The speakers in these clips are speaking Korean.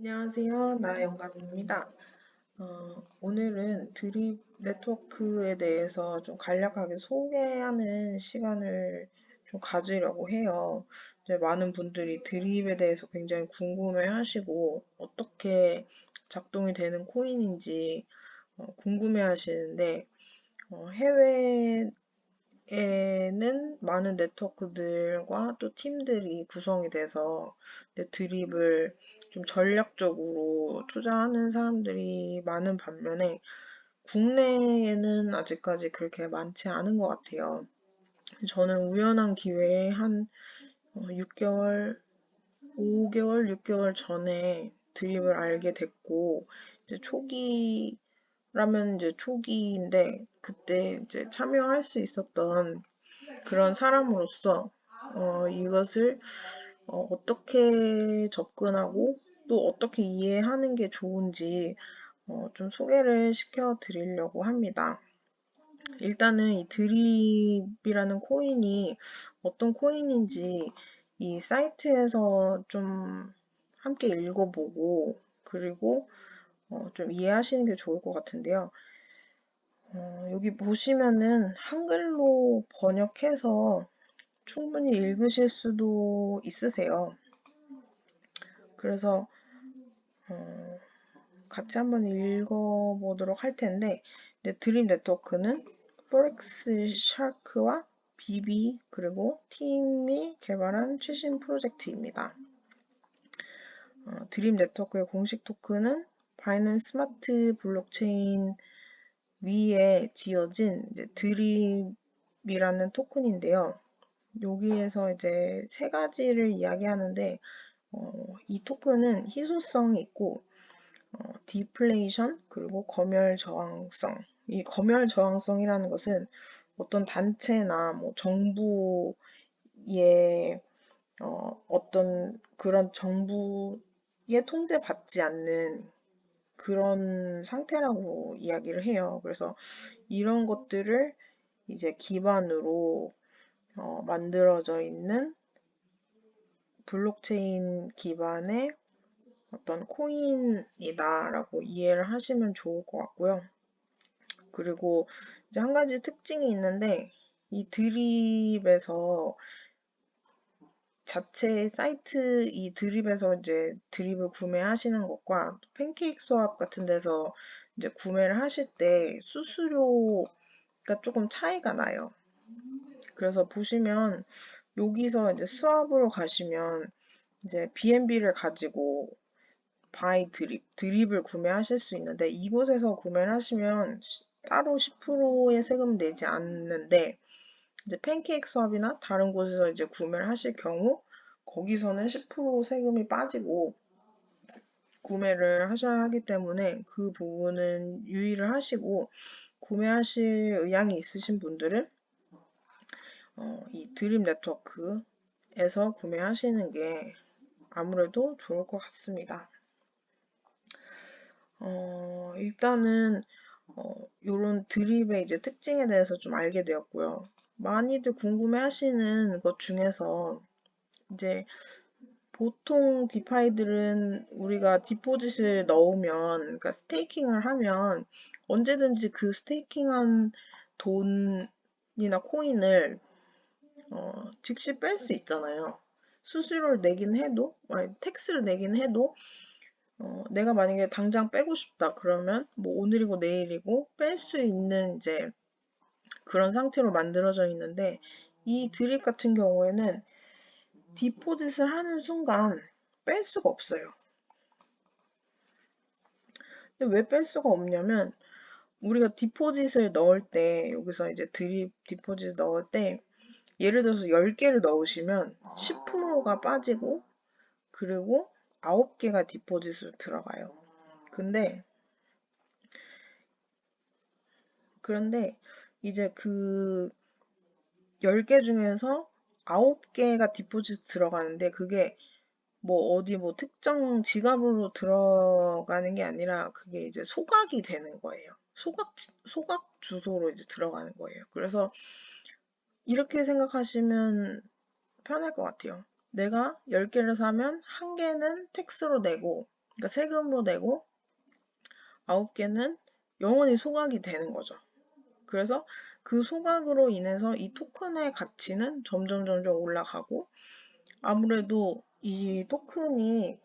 안녕하세요. 나영감입니다. 오늘은 드립 네트워크에 대해서 좀 간략하게 소개하는 시간을 좀 가지려고 해요. 이제 많은 분들이 드립에 대해서 굉장히 궁금해 하시고, 어떻게 작동이 되는 코인인지 궁금해 하시는데, 해외 에는 많은 네트워크들과 또 팀들이 구성이 돼서 드립을 좀 전략적으로 투자하는 사람들이 많은 반면에 국내에는 아직까지 그렇게 많지 않은 것 같아요. 저는 우연한 기회에 한 6개월, 5개월, 6개월 전에 드립을 알게 됐고, 이제 초기라면 이제 초기인데, 그때 이제 참여할 수 있었던 그런 사람으로서 이것을 어떻게 접근하고 또 어떻게 이해하는 게 좋은지 좀 소개를 시켜 드리려고 합니다. 일단은 이 드립이라는 코인이 어떤 코인인지 이 사이트에서 좀 함께 읽어보고 그리고 좀 이해하시는 게 좋을 것 같은데요. 여기 보시면은 한글로 번역해서 충분히 읽으실 수도 있으세요. 그래서 같이 한번 읽어보도록 할 텐데, 드림 네트워크는 포렉스 샤크와 비비 그리고 팀이 개발한 최신 프로젝트입니다. 드림 네트워크의 공식 토큰은 바이낸스 스마트 블록체인 위에 지어진 이제 드림이라는 토큰인데요. 여기에서 이제 세 가지를 이야기하는데 이 토큰은 희소성이 있고 디플레이션 그리고 검열 저항성. 이 검열 저항성이라는 것은 어떤 단체나 뭐 정부의 어떤 그런 정부에 통제받지 않는 그런 상태라고 이야기를 해요. 그래서 이런 것들을 이제 기반으로 만들어져 있는 블록체인 기반의 어떤 코인이다라고 이해를 하시면 좋을 것 같고요. 그리고 이제 한 가지 특징이 있는데 이 드립에서 자체 사이트 이 드립에서 이제 드립을 구매하시는 것과 팬케이크 스왑 같은 데서 이제 구매를 하실 때 수수료가 조금 차이가 나요. 그래서 보시면 여기서 이제 스왑으로 가시면 이제 BNB를 가지고 바이 드립을 구매하실 수 있는데 이곳에서 구매를 하시면 따로 10%의 세금을 내지 않는데 이제 팬케이크 스왑이나 다른 곳에서 이제 구매를 하실 경우 거기서는 10% 세금이 빠지고 구매를 하셔야 하기 때문에 그 부분은 유의를 하시고 구매하실 의향이 있으신 분들은 이 드림 네트워크에서 구매하시는 게 아무래도 좋을 것 같습니다. 일단은 요런 드립의 이제 특징에 대해서 좀 알게 되었고요. 많이들 궁금해 하시는 것 중에서 이제 보통 디파이들은 우리가 디포짓을 넣으면, 그러니까 스테이킹을 하면 언제든지 그 스테이킹한 돈이나 코인을 즉시 뺄 수 있잖아요. 수수료를 내긴 해도, 아니, 텍스를 내긴 해도 내가 만약에 당장 빼고 싶다 그러면 뭐 오늘이고 내일이고 뺄 수 있는 이제 그런 상태로 만들어져 있는데 이 드립 같은 경우에는 디포짓을 하는 순간 뺄 수가 없어요. 근데 왜 뺄 수가 없냐면 우리가 디포짓을 넣을 때 여기서 이제 드립 디포짓 넣을 때 예를 들어서 10개를 넣으시면 10%가 빠지고 그리고 9개가 디포짓으로 들어가요. 그런데 이제 그 10개 중에서 9개가 디포짓 들어가는데 그게 뭐 어디 뭐 특정 지갑으로 들어가는 게 아니라 그게 이제 소각이 되는 거예요. 소각 주소로 이제 들어가는 거예요. 그래서 이렇게 생각하시면 편할 것 같아요. 내가 10개를 사면 1개는 텍스로 내고 그러니까 세금으로 내고 9개는 영원히 소각이 되는 거죠. 그래서 그 소각으로 인해서 이 토큰의 가치는 점점 올라가고, 아무래도 이 토큰이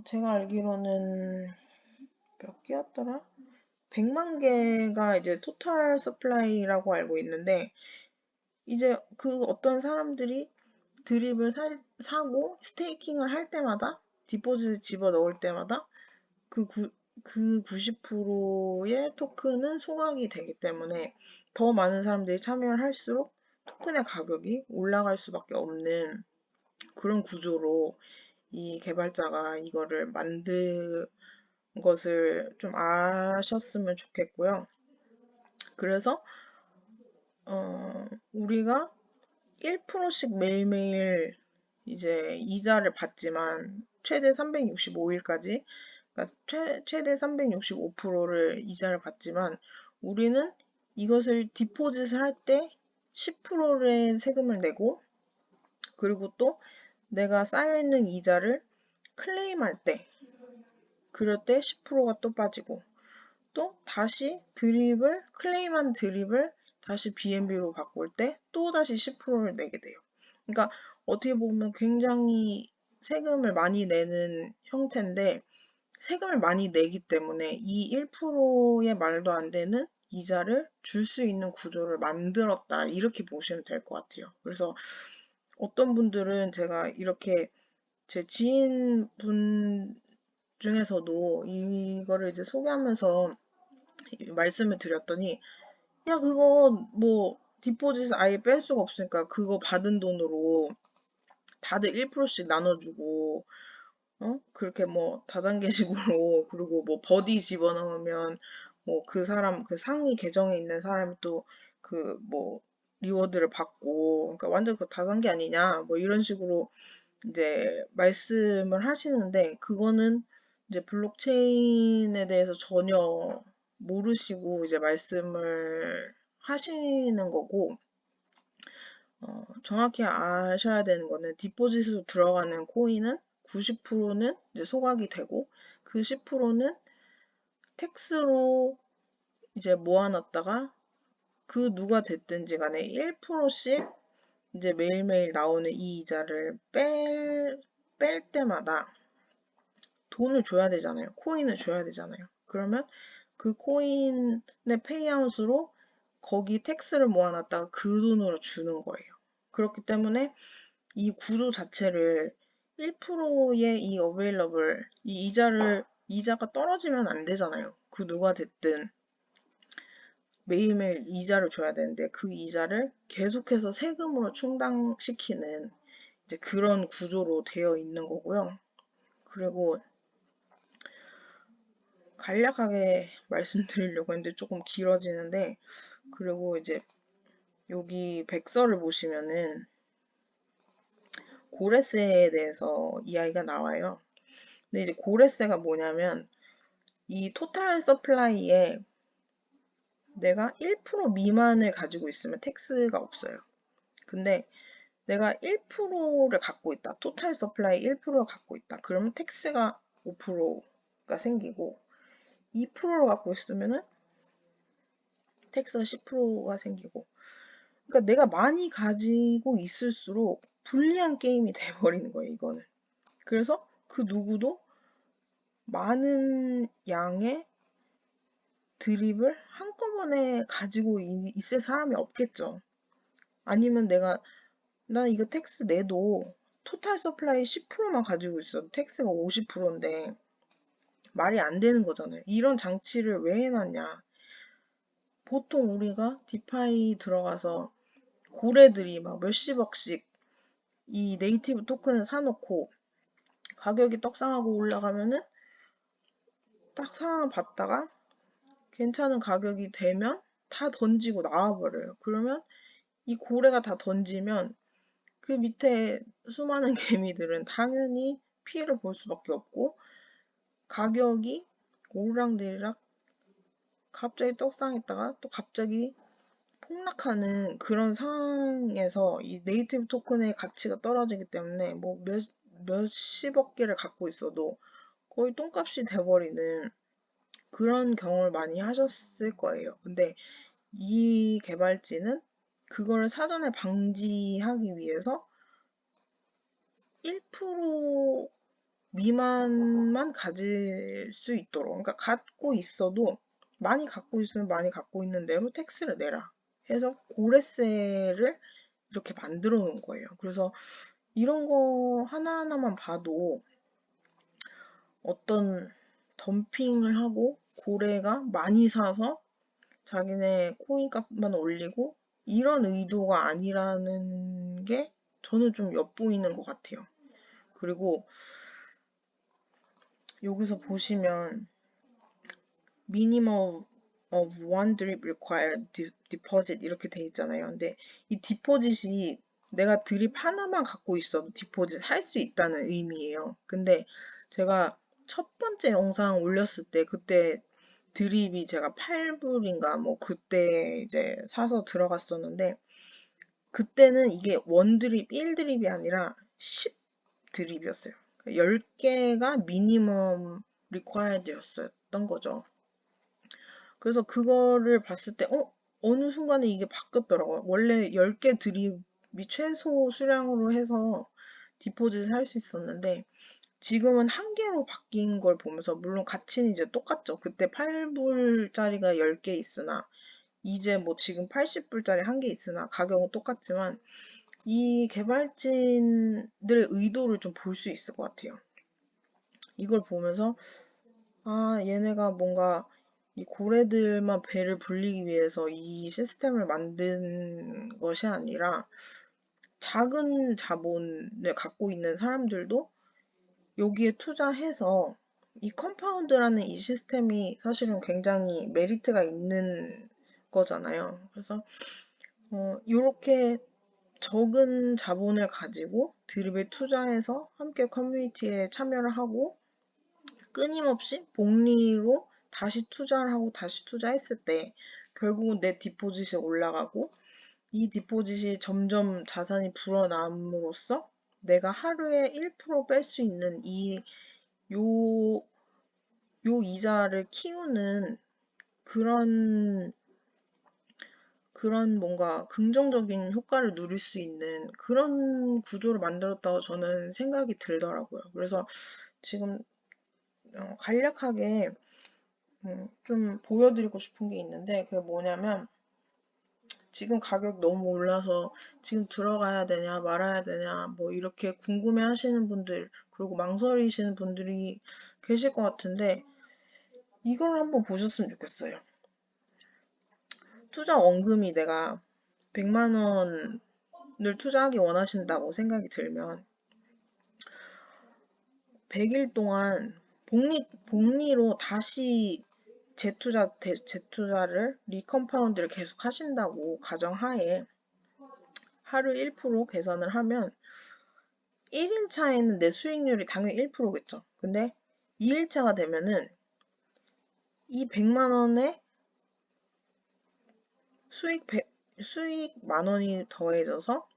제가 알기로는 몇 개였더라? 100만 개가 이제 토탈 서플라이라고 알고 있는데, 이제 그 어떤 사람들이 드립을 사고 스테이킹을 할 때마다, 디포짓을 집어 넣을 때마다 그 90%의 토큰은 소각이 되기 때문에 더 많은 사람들이 참여를 할수록 토큰의 가격이 올라갈 수밖에 없는 그런 구조로 이 개발자가 이거를 만든 것을 좀 아셨으면 좋겠고요. 그래서 우리가 1%씩 매일매일 이제 이자를 받지만 최대 365일까지, 그러니까 최대 365%를 이자를 받지만, 우리는 이것을 디포짓을 할 때 10%의 세금을 내고, 그리고 또 내가 쌓여있는 이자를 클레임할 때, 그럴 때 10%가 또 빠지고, 또 다시 클레임한 드립을 다시 BNB로 바꿀 때 또다시 10%를 내게 돼요. 그러니까 어떻게 보면 굉장히 세금을 많이 내는 형태인데, 세금을 많이 내기 때문에 이 1%의 말도 안 되는 이자를 줄 수 있는 구조를 만들었다, 이렇게 보시면 될 것 같아요. 그래서 어떤 분들은 제가 이렇게 제 지인분 중에서도 이거를 이제 소개하면서 말씀을 드렸더니, 야, 그거 뭐 디포짓 아예 뺄 수가 없으니까 그거 받은 돈으로 다들 1%씩 나눠주고, 그렇게 뭐 다단계식으로 그리고 뭐 버디 집어넣으면 뭐 그 사람, 그 상위 계정에 있는 사람이 또 그 뭐 리워드를 받고, 그러니까 완전 그 다단계 아니냐 뭐 이런 식으로 이제 말씀을 하시는데, 그거는 이제 블록체인에 대해서 전혀 모르시고 이제 말씀을 하시는 거고, 정확히 아셔야 되는 거는 디포짓으로 들어가는 코인은 90%는 이제 소각이 되고, 그 10%는 텍스로 이제 모아놨다가 그 누가 됐든지 간에 1%씩 이제 매일매일 나오는 이 이자를 뺄 때마다 돈을 줘야 되잖아요. 코인을 줘야 되잖아요. 그러면 그 코인의 페이아웃으로 거기 텍스를 모아놨다가 그 돈으로 주는 거예요. 그렇기 때문에 이 구조 자체를 1%의 이 어베일러블, 이 이자가 떨어지면 안 되잖아요. 그 누가 됐든 매일매일 이자를 줘야 되는데, 그 이자를 계속해서 세금으로 충당시키는 이제 그런 구조로 되어 있는 거고요. 그리고 간략하게 말씀드리려고 했는데 조금 길어지는데, 그리고 이제 여기 백서를 보시면은 고레세에 대해서 이야기가 나와요. 근데 이제 고레세가 뭐냐면, 이 토탈 서플라이에 내가 1% 미만을 가지고 있으면 텍스가 없어요. 근데 내가 1%를 갖고 있다. 토탈 서플라이 1%를 갖고 있다. 그러면 텍스가 5%가 생기고, 2%를 갖고 있으면은 텍스가 10%가 생기고. 그러니까 내가 많이 가지고 있을수록 불리한 게임이 돼버리는 거예요, 이거는. 그래서 그 누구도 많은 양의 드립을 한꺼번에 가지고 있을 사람이 없겠죠. 아니면 나 이거 텍스 내도 토탈 서플라이 10%만 가지고 있어도 텍스가 50%인데 말이 안 되는 거잖아요. 이런 장치를 왜 해놨냐. 보통 우리가 디파이 들어가서 고래들이 막 몇십억씩 이 네이티브 토큰을 사놓고 가격이 떡상하고 올라가면은 딱 상황을 봤다가 괜찮은 가격이 되면 다 던지고 나와버려요. 그러면 이 고래가 다 던지면 그 밑에 수많은 개미들은 당연히 피해를 볼 수밖에 없고, 가격이 오르락내리락 갑자기 떡상했다가 또 갑자기 폭락하는 그런 상황에서 이 네이티브 토큰의 가치가 떨어지기 때문에 뭐 몇십억 개를 갖고 있어도 거의 똥값이 돼버리는 그런 경험을 많이 하셨을 거예요. 근데 이 개발진은 그거를 사전에 방지하기 위해서 1% 미만만 가질 수 있도록, 그러니까 갖고 있어도 많이 갖고 있으면 많이 갖고 있는 대로 텍스를 내라 해서 고레세를 이렇게 만들어 놓은 거예요. 그래서 이런 거 하나하나만 봐도 어떤 덤핑을 하고 고래가 많이 사서 자기네 코인 값만 올리고 이런 의도가 아니라는 게 저는 좀 엿보이는 것 같아요. 그리고 여기서 보시면 minimum of one drip required deposit 이렇게 돼 있잖아요. 근데 이 디포짓이 내가 드립 하나만 갖고 있어도 디포짓 할 수 있다는 의미예요. 근데 제가 첫 번째 영상 올렸을 때 그때 드립이 제가 8불인가 뭐 그때 이제 사서 들어갔었는데 그때는 이게 원드립 1드립이 아니라 10드립이었어요. 10개가 미니멈 리ኳ이어드였던 거죠. 그래서 그거를 봤을 때 어느 순간에 이게 바뀌었더라고요. 원래 10개 드립이 최소 수량으로 해서 디포짓을 할 수 있었는데 지금은 한 개로 바뀐 걸 보면서 물론 가치는 이제 똑같죠. 그때 8불짜리가 10개 있으나 이제 뭐 지금 80불짜리 한 개 있으나 가격은 똑같지만 이 개발진들의 의도를 좀 볼 수 있을 것 같아요. 이걸 보면서 아 얘네가 뭔가 이 고래들만 배를 불리기 위해서 이 시스템을 만든 것이 아니라 작은 자본을 갖고 있는 사람들도 여기에 투자해서 이 컴파운드라는 이 시스템이 사실은 굉장히 메리트가 있는 거잖아요. 그래서 이렇게 적은 자본을 가지고 드립에 투자해서 함께 커뮤니티에 참여를 하고 끊임없이 복리로 다시 투자를 하고 다시 투자했을 때 결국은 내 디포짓이 올라가고 이 디포짓이 점점 자산이 불어남으로써 내가 하루에 1% 뺄 수 있는 요, 요 이자를 키우는 그런 뭔가 긍정적인 효과를 누릴 수 있는 그런 구조를 만들었다고 저는 생각이 들더라고요. 그래서 지금 간략하게 좀 보여드리고 싶은 게 있는데 그게 뭐냐면 지금 가격 너무 올라서 지금 들어가야 되냐 말아야 되냐 뭐 이렇게 궁금해 하시는 분들 그리고 망설이시는 분들이 계실 것 같은데 이걸 한번 보셨으면 좋겠어요. 투자 원금이 내가 100만 원을 투자하기 원하신다고 생각이 들면 100일 동안 복리로 다시 재투자를 리컴파운드를 계속 하신다고 가정하에 하루 1% 계산을 하면 1일차에는 내 수익률이 당연히 1%겠죠. 근데 2일차가 되면은 이 100만 원에 수익 만 원이 더해져서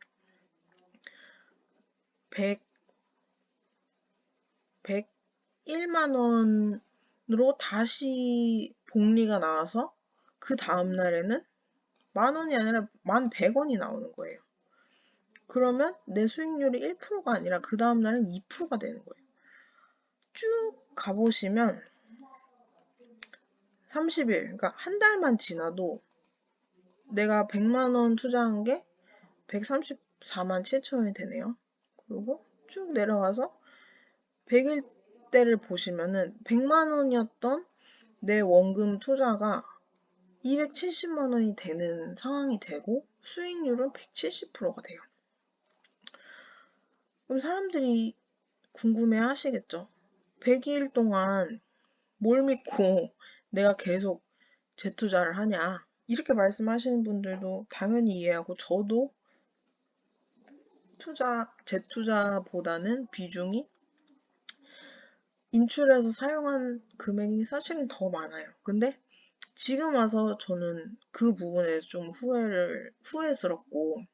101만 원으로 다시 복리가 나와서 그 다음 날에는 만 원이 아니라 1,100원이 나오는 거예요. 그러면 내 수익률이 1%가 아니라 그 다음 날은 2%가 되는 거예요. 쭉 가보시면 30일, 그러니까 한 달만 지나도 내가 100만 원 투자한 게 134만 7천 원이 되네요. 그리고 쭉 내려가서 100일 때를 보시면은 100만 원이었던 내 원금 투자가 270만 원이 되는 상황이 되고 수익률은 170%가 돼요. 그럼 사람들이 궁금해 하시겠죠. 100일 동안 뭘 믿고 내가 계속 재투자를 하냐. 이렇게 말씀하시는 분들도 당연히 이해하고 저도 재투자보다는 비중이 인출해서 사용한 금액이 사실은 더 많아요. 근데 지금 와서 저는 그 부분에 좀 후회스럽고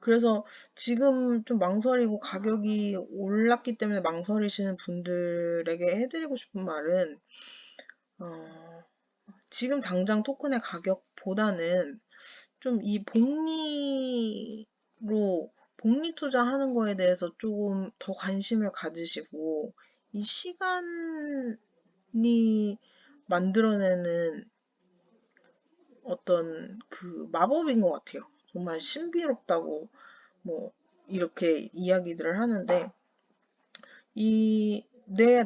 그래서 지금 좀 망설이고 가격이 올랐기 때문에 망설이시는 분들에게 해드리고 싶은 말은, 어, 지금 당장 토큰의 가격보다는 좀 이 복리 투자하는 거에 대해서 조금 더 관심을 가지시고, 이 시간이 만들어내는 어떤 그 마법인 것 같아요. 정말 신비롭다고 뭐 이렇게 이야기들을 하는데,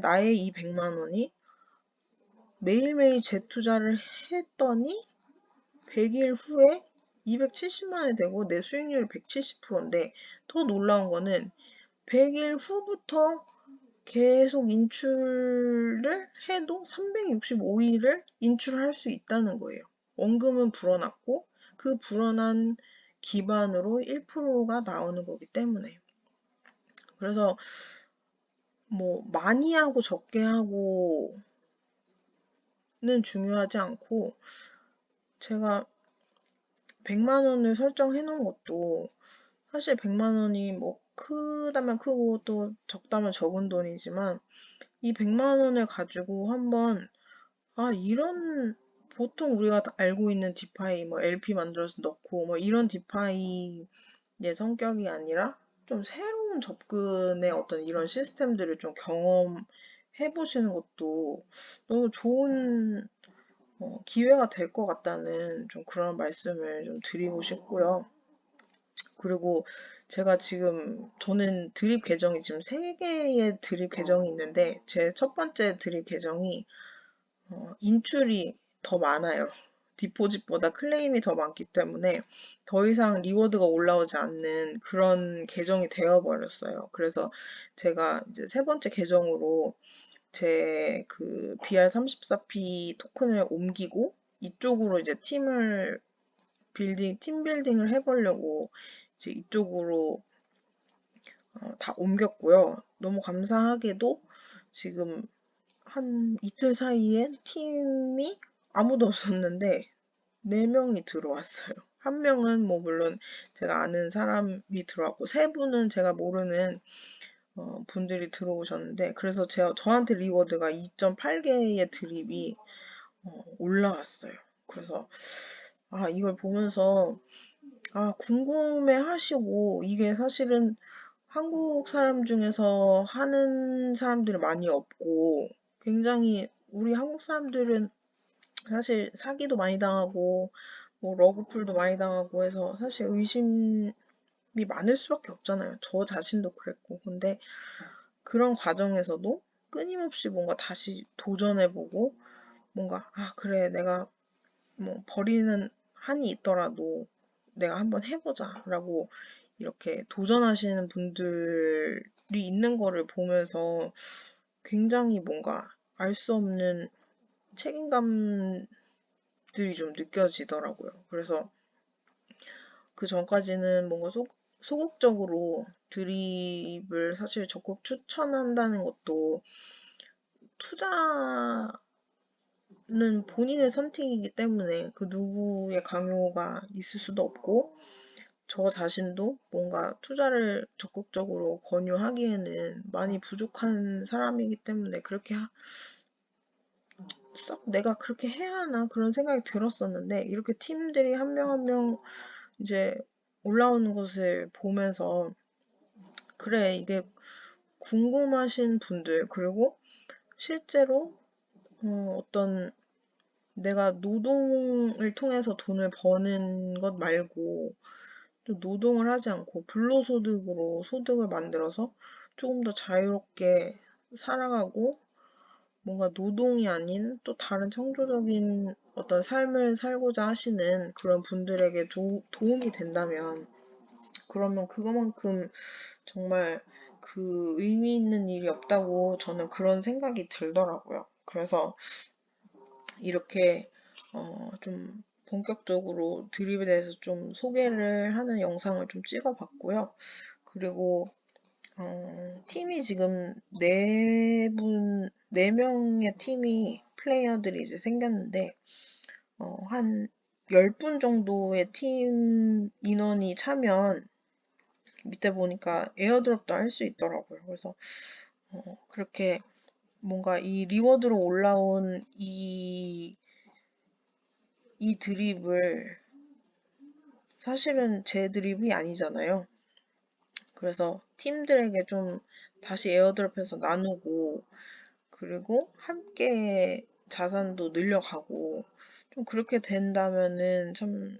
나의 이 100만 원이 매일매일 재투자를 했더니 100일 후에 270만 원이 되고 내 수익률이 170%인데, 더 놀라운 거는 100일 후부터 계속 인출을 해도 365일을 인출할 수 있다는 거예요. 원금은 불어났고 그 불어난 기반으로 1%가 나오는 거기 때문에. 그래서 뭐 많이 하고 적게 하고는 중요하지 않고, 제가 100만 원을 설정해 놓은 것도 사실 100만 원이 뭐 크다면 크고 또 적다면 적은 돈이지만, 이 100만 원을 가지고 한번 이런, 보통 우리가 다 알고 있는 디파이 뭐 LP 만들어서 넣고 뭐 이런 디파이의 성격이 아니라 좀 새로운 접근의 어떤 이런 시스템들을 좀 경험해 보시는 것도 너무 좋은 기회가 될 것 같다는 좀 그런 말씀을 좀 드리고 싶고요. 그리고 제가 지금, 저는 드립 계정이 지금 3개의 드립 계정이 있는데, 제 첫 번째 드립 계정이 인출이 더 많아요. 디포짓보다 클레임이 더 많기 때문에 더 이상 리워드가 올라오지 않는 그런 계정이 되어버렸어요. 그래서 제가 이제 세 번째 계정으로 제 그 BR34P 토큰을 옮기고 이쪽으로 이제 팀 빌딩을 해보려고 이제 이쪽으로 다 옮겼고요. 너무 감사하게도 지금 한 이틀 사이에 팀이 아무도 없었는데 4명이 들어왔어요. 한 명은 뭐 물론 제가 아는 사람이 들어왔고, 3분은 제가 모르는 분들이 들어오셨는데, 그래서 저한테 리워드가 2.8개의 드립이 올라왔어요. 그래서 이걸 보면서 궁금해 하시고, 이게 사실은 한국 사람 중에서 하는 사람들이 많이 없고, 굉장히 우리 한국 사람들은 사실 사기도 많이 당하고 뭐 러브풀도 많이 당하고 해서 사실 의심이 많을 수밖에 없잖아요. 저 자신도 그랬고. 근데 그런 과정에서도 끊임없이 뭔가 다시 도전해보고, 뭔가 그래, 내가 뭐 버리는 한이 있더라도 내가 한번 해보자라고 이렇게 도전하시는 분들이 있는 거를 보면서 굉장히 뭔가 알 수 없는 책임감들이 좀 느껴지더라고요. 그래서 그 전까지는 뭔가 소극적으로 드립을 사실 적극 추천한다는 것도, 투자는 본인의 선택이기 때문에 그 누구의 강요가 있을 수도 없고, 저 자신도 뭔가 투자를 적극적으로 권유하기에는 많이 부족한 사람이기 때문에 그렇게 썩 내가 그렇게 해야 하나 그런 생각이 들었었는데, 이렇게 팀들이 한 명 한 명 이제 올라오는 것을 보면서, 그래, 이게 궁금하신 분들, 그리고 실제로 어떤 내가 노동을 통해서 돈을 버는 것 말고 또 노동을 하지 않고 불로소득으로 소득을 만들어서 조금 더 자유롭게 살아가고, 뭔가 노동이 아닌 또 다른 창조적인 어떤 삶을 살고자 하시는 그런 분들에게 도움이 된다면, 그러면 그거만큼 정말 그 의미 있는 일이 없다고 저는 그런 생각이 들더라고요. 그래서 이렇게 좀 본격적으로 드립에 대해서 좀 소개를 하는 영상을 좀 찍어봤고요. 그리고 팀이 지금 4명의 팀이 플레이어들이 이제 생겼는데, 한 10분 정도의 팀 인원이 차면 밑에 보니까 에어드롭도 할 수 있더라고요. 그래서 그렇게 뭔가 이 리워드로 올라온 이 드립을 사실은 제 드립이 아니잖아요. 그래서 팀들에게 좀 다시 에어드롭해서 나누고 그리고 함께 자산도 늘려가고 좀 그렇게 된다면은 참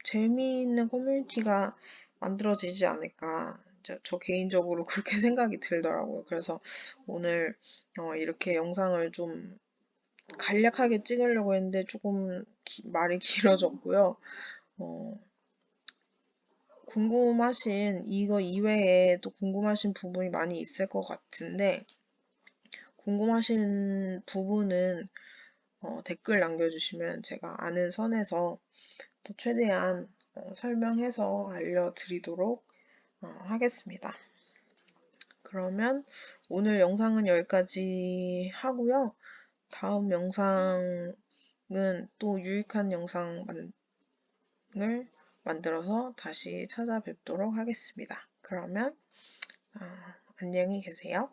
재미있는 커뮤니티가 만들어지지 않을까. 저 개인적으로 그렇게 생각이 들더라고요. 그래서 오늘 이렇게 영상을 좀 간략하게 찍으려고 했는데 조금 말이 길어졌고요. 어, 궁금하신 이거 이외에 또 궁금하신 부분이 많이 있을 것 같은데 궁금하신 부분은 댓글 남겨주시면 제가 아는 선에서 또 최대한 설명해서 알려드리도록 하겠습니다. 그러면 오늘 영상은 여기까지 하고요. 다음 영상은 또 유익한 영상을 만들어서 다시 찾아뵙도록 하겠습니다. 그러면 안녕히 계세요.